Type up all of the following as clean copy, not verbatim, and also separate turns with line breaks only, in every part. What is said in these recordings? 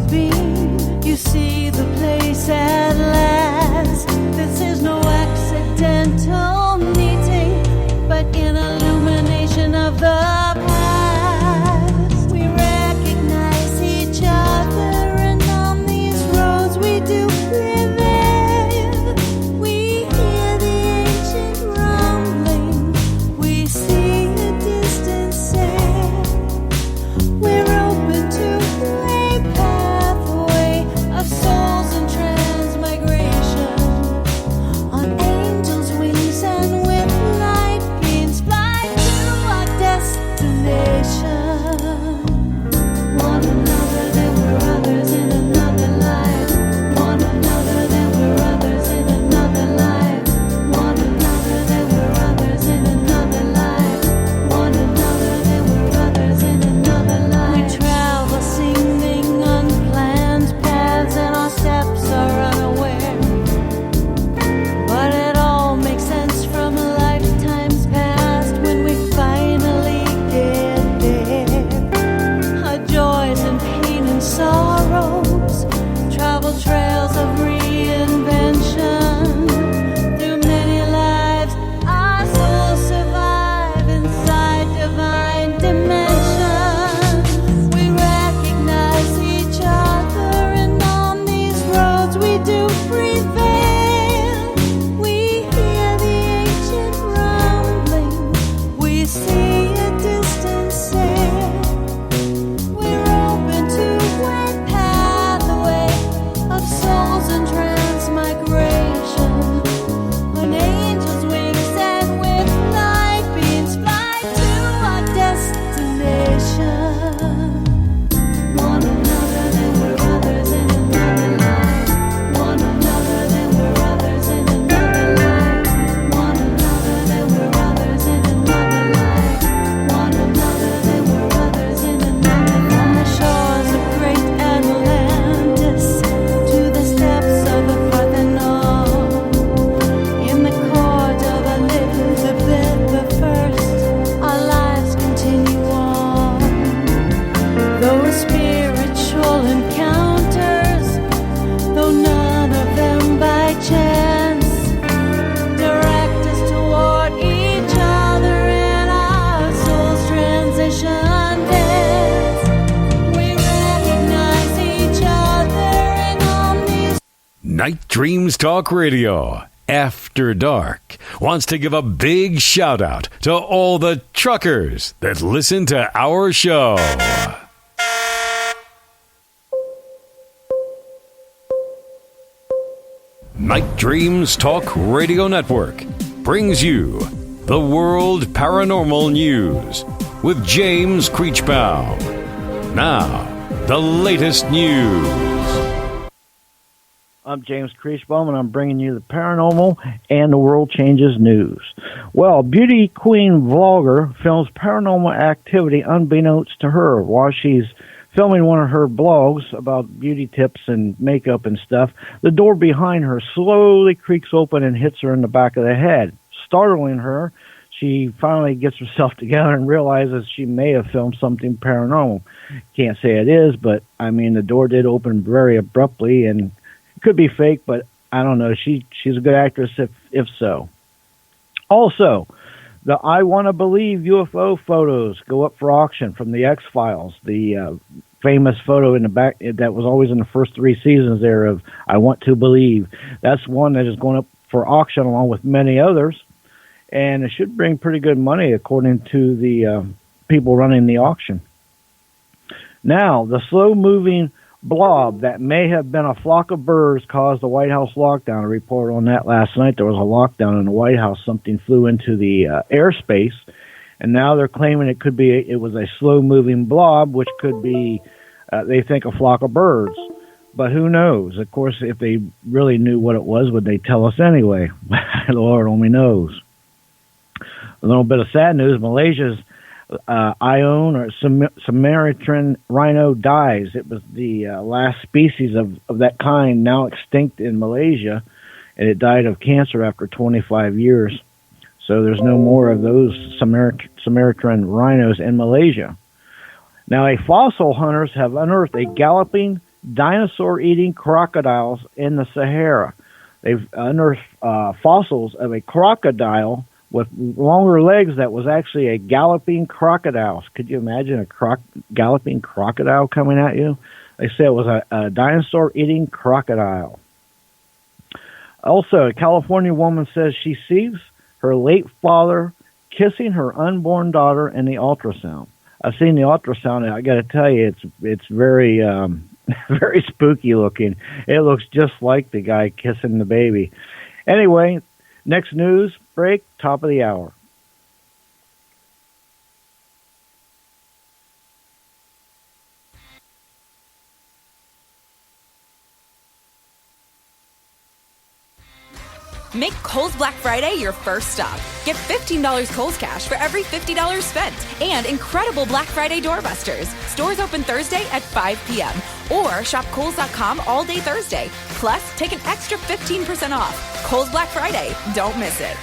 you've been, you see the place at last. This is no accidental meeting, but an illumination of the past. We recognize each other, and on these roads we do prevail. We hear the ancient rumbling, we see a distant sail. We're open to a pathway of souls in transmigration, on angels' wings and with light beams fly to our destination. One another, then we're others in another life. One another, then we're others in another life. One another, then we're others in another life. One another, then we're others in another life. We travel singing unplanned paths, and our steps are unaware. But it all makes sense from lifetimes past when we finally get there. Our joys and pain and sorrows, travel trails of reinvention. Through many lives, our souls survive inside divine dimensions. We recognize each other, and on these roads we do prevail. We hear the ancient rumbling, we see a distant sail. We're open to a pathway of souls in transmigration, on angels' wings and with light beams fly to our destination. One another, then we're others in another life. One another, then we're others in another life. One another, then we're others in another life. One another, then we're others in another life. From the shores of great Atlantis to the steps of the Parthenon, in the court of Elizabeth the First, our lives continue on. Those spiritual encounters, though none of them by chance, direct us toward each other in our souls' transition dance. We recognize each other, and on these
Night Dreams Talk Radio, After Dark, wants to give a big shout out to all the truckers that listen to our show. Night Dreams Talk Radio Network brings you the World Paranormal News with James Creechbaum. Now, the latest news.
I'm James Creechbaum, and I'm bringing you the paranormal and the world changes news. Well, beauty queen vlogger films paranormal activity unbeknownst to her while she's filming one of her blogs about beauty tips and makeup and stuff. The door behind her slowly creaks open and hits her in the back of the head. Startling her, she finally gets herself together and realizes she may have filmed something paranormal. Can't say it is, but I mean, the door did open very abruptly, and it could be fake, but I don't know. She's a good actress if so. Also, the I Want to Believe UFO photos go up for auction from the X-Files. The famous photo in the back that was always in the first 3 seasons there of I Want to Believe. That's one that is going up for auction along with many others. And it should bring pretty good money according to the people running the auction. Now, the slow-moving blob that may have been a flock of birds caused the White House lockdown. A report on that last night. There was a lockdown in the White House. Something flew into the airspace, and now they're claiming it was a slow-moving blob, which could be, they think, a flock of birds. But who knows? Of course, if they really knew what it was, would they tell us anyway? The Lord only knows. A little bit of sad news. Malaysia's Ion or Sumatran rhino dies. It was the last species of that kind, now extinct in Malaysia, and it died of cancer after 25 years. So there's no more of those Sumatran rhinos in Malaysia. Now, fossil hunters have unearthed a galloping dinosaur-eating crocodiles in the Sahara. They've unearthed fossils of a crocodile with longer legs that was actually a galloping crocodile. Could you imagine a galloping crocodile coming at you? They say it was a dinosaur-eating crocodile. Also, a California woman says she sees her late father kissing her unborn daughter in the ultrasound. I've seen the ultrasound, and I got to tell you, it's very very spooky looking. It looks just like the guy kissing the baby. Anyway, next news break, top of the hour.
Make Kohl's Black Friday your first stop. Get $15 Kohl's cash for every $50 spent. And incredible Black Friday doorbusters. Stores open Thursday at 5 p.m. Or shop Kohl's.com all day Thursday. Plus, take an extra 15% off. Kohl's Black Friday. Don't miss it.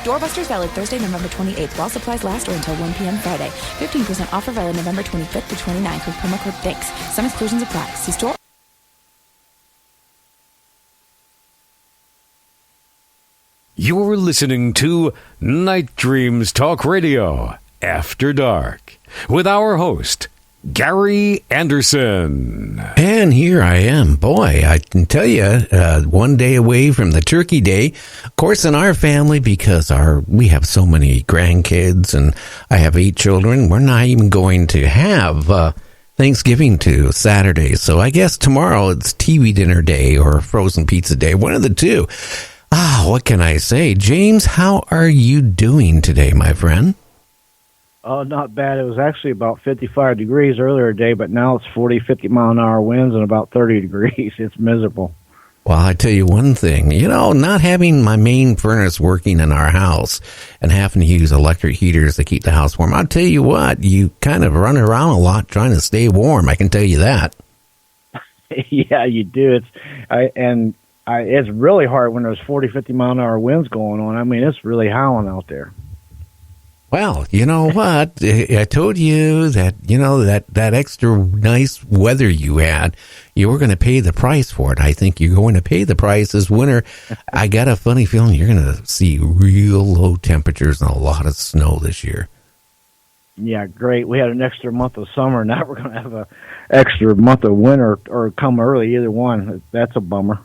Doorbusters valid Thursday, November 28th, while supplies last or until 1 p.m. Friday. 15% offer valid November 25th to 29th with promo code THANKS. Some exclusions apply. See store.
You're listening to Night Dreams Talk Radio After Dark with our host, Gary Anderson.
And here I am. Boy, I can tell you, one day away from the turkey day. Of course, in our family, because we have so many grandkids and I have 8 children, we're not even going to have Thanksgiving to Saturday. So I guess tomorrow it's TV dinner day or frozen pizza day, one of the two. What can I say? James, how are you doing today, my friend?
Oh, not bad. It was actually about 55 degrees earlier today, but now it's 40, 50-mile-an-hour winds and about 30 degrees. It's miserable.
Well, I tell you one thing, not having my main furnace working in our house and having to use electric heaters to keep the house warm, I'll tell you what, you kind of run around a lot trying to stay warm. I can tell you that.
Yeah, you do. It's really hard when there's 40, 50-mile-an-hour winds going on. I mean, it's really howling out there.
Well, you know what? I told you that, that extra nice weather you had, you were going to pay the price for it. I think you're going to pay the price this winter. I got a funny feeling you're going to see real low temperatures and a lot of snow this year.
Yeah, great. We had an extra month of summer. Now we're going to have an extra month of winter or come early, either one. That's a bummer.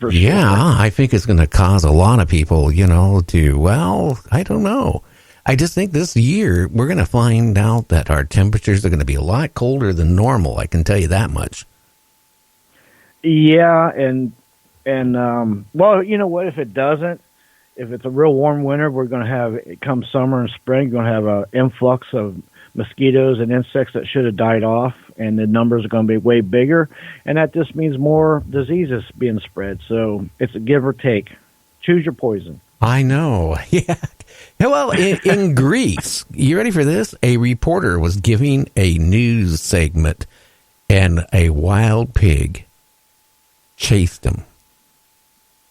Sure.
Yeah, I think it's going to cause a lot of people, I don't know. I just think this year we're going to find out that our temperatures are going to be a lot colder than normal. I can tell you that much.
Yeah, and well, you know what? If it doesn't, if it's a real warm winter, we're going to have, come summer and spring, we're going to have an influx of mosquitoes and insects that should have died off, and the numbers are going to be way bigger, and that just means more diseases being spread. So it's a give or take. Choose your poison.
I know. Yeah. Well, in Greece, you ready for this? A reporter was giving a news segment, and a wild pig chased him,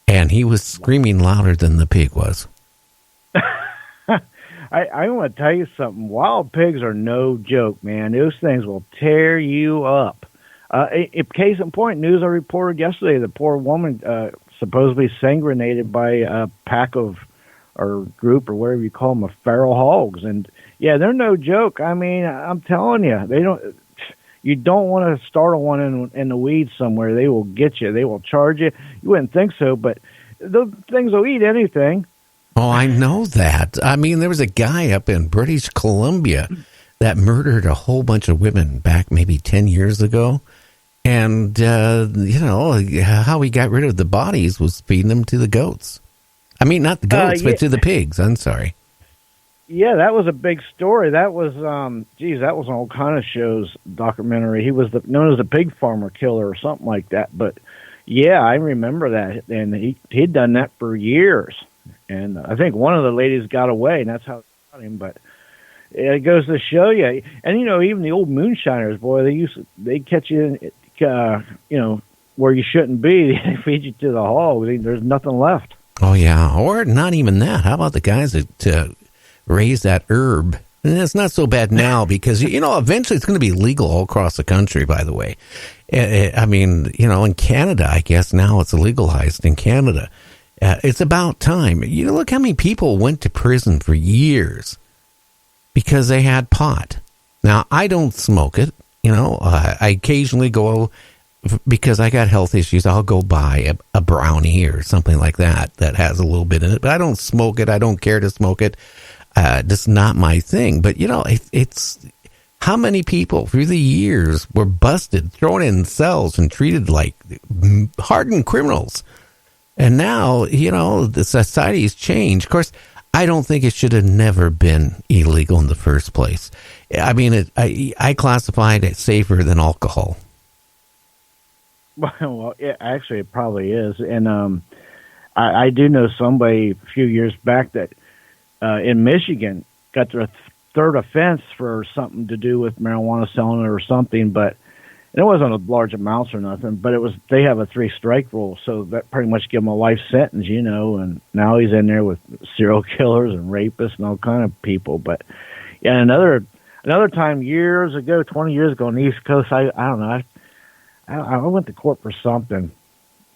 and he was screaming louder than the pig was.
I want to tell you something. Wild pigs are no joke, man. Those things will tear you up. Case in point, news I reported yesterday, the poor woman supposedly sanguinated by a pack of, or group, or whatever you call them, of feral hogs. And, yeah, they're no joke. I mean, I'm telling you, you don't want to startle one in the weeds somewhere. They will get you. They will charge you. You wouldn't think so, but those things will eat anything.
Oh, I know that. I mean, there was a guy up in British Columbia that murdered a whole bunch of women back maybe 10 years ago. And, how he got rid of the bodies was feeding them to the goats. I mean, not the goats, but to the pigs. I'm sorry.
Yeah, that was a big story. That was, that was on all kind of shows, documentary. He was known as the pig farmer killer or something like that. But, yeah, I remember that. And he'd done that for years. And I think one of the ladies got away, and that's how they got him. But it goes to show you. And, even the old moonshiners, boy, they catch you, where you shouldn't be. They feed you to the hog. There's nothing left.
Oh, yeah. Or not even that. How about the guys that raise that herb And it's not so bad now because, eventually it's going to be legal all across the country, by the way. I mean, in Canada, I guess now it's legalized in Canada. It's about time. Look how many people went to prison for years because they had pot. Now, I don't smoke it. I occasionally go, because I got health issues, I'll go buy a brownie or something like that has a little bit in it. But I don't smoke it. I don't care to smoke it. That's not my thing. But, it's how many people through the years were busted, thrown in cells, and treated like hardened criminals. And now, the society's changed. Of course, I don't think it should have never been illegal in the first place. I mean, I classified it safer than alcohol.
Well, actually, it probably is. And I do know somebody a few years back that in Michigan got their third offense for something to do with marijuana selling it or something, but it wasn't a large amounts or nothing, but they have a 3-strike rule, so that pretty much give him a life sentence, and now he's in there with serial killers and rapists and all kind of people. But yeah, another time years ago, 20 years ago on the East Coast, I don't know, I went to court for something,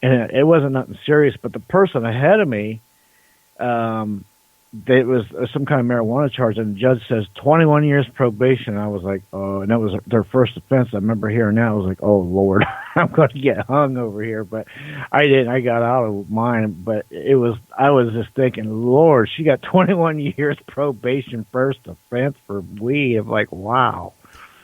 and it wasn't nothing serious, but the person ahead of me, it was some kind of marijuana charge, and the judge says 21 years probation. I was like, oh, and that was their first offense. I remember hearing that. I was like, oh, Lord, I'm going to get hung over here. But I didn't. I got out of mine. But I was just thinking, Lord, she got 21 years probation, first offense for weed. I'm like, wow.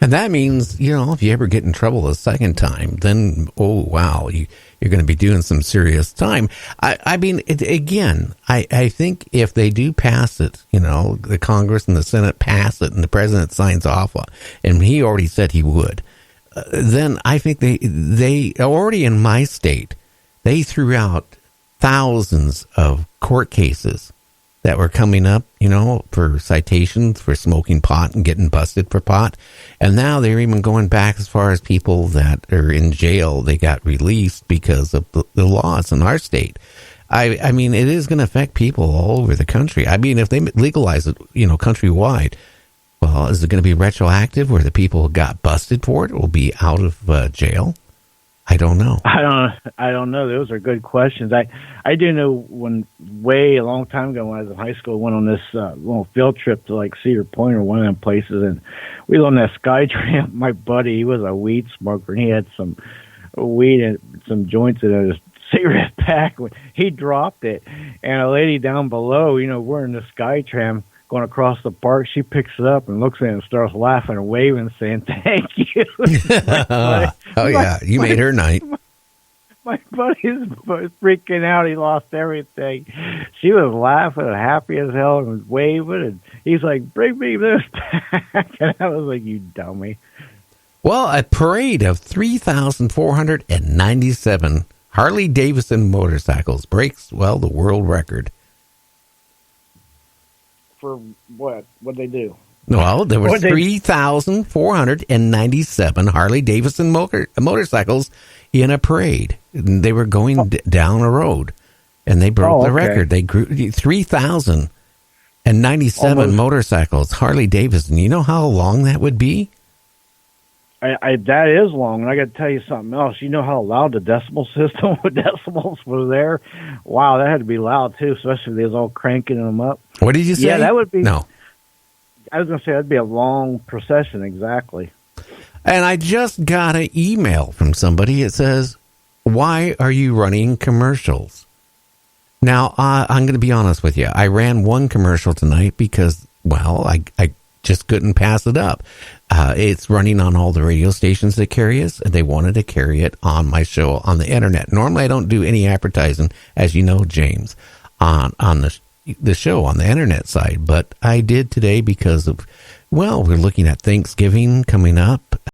And that means, if you ever get in trouble a second time, then, oh, wow, you're going to be doing some serious time. I mean, I think if they do pass it, the Congress and the Senate pass it and the president signs off on, and he already said he would, then I think they already in my state, they threw out thousands of court cases that were coming up, for citations for smoking pot and getting busted for pot. And now they're even going back as far as people that are in jail. They got released because of the laws in our state. I mean, it is going to affect people all over the country. I mean, if they legalize it, countrywide, well, is it going to be retroactive where the people who got busted for it will be out of jail? I don't know. I don't know. Those are good questions. I do know when a long time ago when I was in high school, I went on this little field trip to like Cedar Point or one of them places, and we were on that sky tram. My buddy, he was a weed smoker, and he had some weed and some joints in his cigarette pack. He dropped it, and a lady down below, we're in the sky tram going across the park. She picks it up and looks at it and starts laughing and waving, saying, "Thank you." You made her night.
My buddy's freaking out. He lost everything. She was laughing and happy as hell and was waving, and he's like, "Bring me this back." And I was like, "You dummy."
Well, a parade of 3,497 Harley-Davidson motorcycles breaks, the world record.
For what? What'd they do?
Well, there were 3,497 Harley-Davidson motorcycles in a parade. They were going down a road, and they broke the record. They grew 3,097 motorcycles, Harley-Davidson. You know how long that would be?
That is long, and I got to tell you something else. You know how loud the decimal system with decimals was there? Wow, that had to be loud, too, especially if they was all cranking them up.
What did you say?
Yeah, that would be...
No.
I was going to say that'd be a long procession, exactly.
And I just got an email from somebody. It says, "Why are you running commercials?" Now, I'm going to be honest with you. I ran one commercial tonight because, I just couldn't pass it up. It's running on all the radio stations that carry us, and they wanted to carry it on my show on the internet. Normally, I don't do any advertising, as you know, James, on the show on the internet side, but I did today because of, we're looking at Thanksgiving coming up.